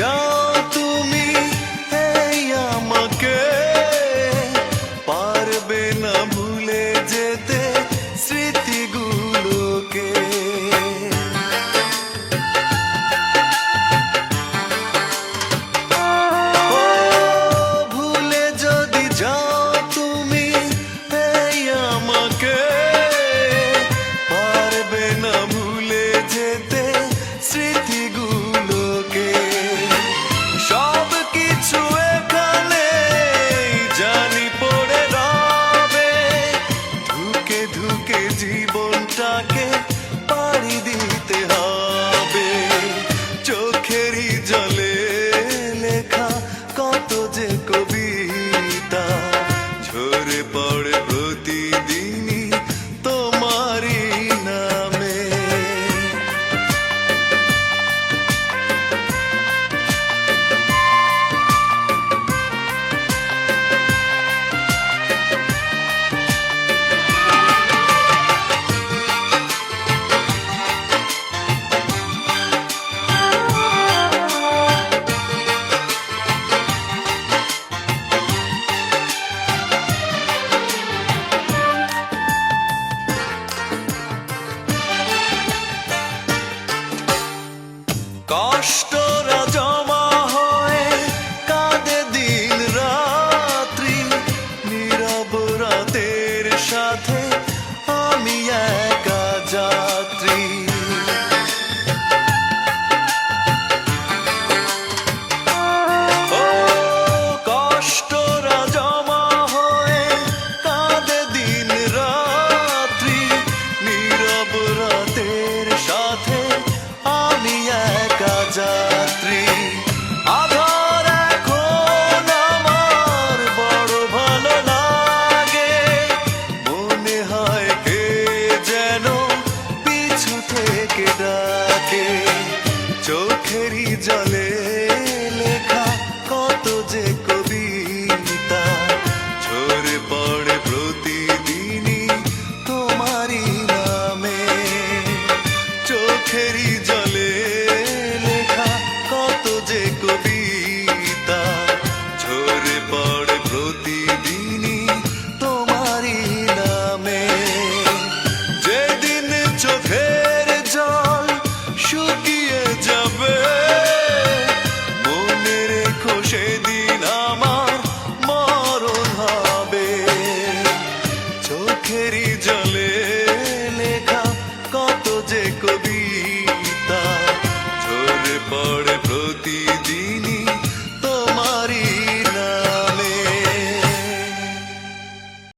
যাও তুমি এই আমাকে, পারবে না ভুলে যেতে স্মৃতিগুলোকে। ভুলে যদি যাও তুমি এই আমাকে, পারবে না ভুলে যেতে স্মৃতিগুলোকে। সব কিছু এখানে জানি পড়ে রবে, ধুকে ধুকে জীবনটাকে পাড়ি দিতে হবে। চোখেরই জলে লেখা কত যে কবিতা ঝরে পড়ে প্রতিদিনই তোমারই নামে। কষ্টরা জমা হয়ে কাঁদে দিন রাত্রি, নীরব রাতের সাথে আমি একা যাত্রী। ও কষ্টরা জমা হয়ে কাঁদে দিন রাত্রি, নীরব রাতের সাথে আমি একা যাত্রী। আধার এখন আমার বড় ভালো লাগে, মনে হয় কে যেন পিছু থেকে ডাকে। চোখেরই জলে লেখা কত যে কবিতা ঝরে পড়ে প্রতিদিনই তোমারই নামে। চোখেরই জলে লেখা কত যে কবিতা ঝরে পড়ে প্রতিদিনই তোমারই নামে। যেদিন চোখের জল শুকিয়ে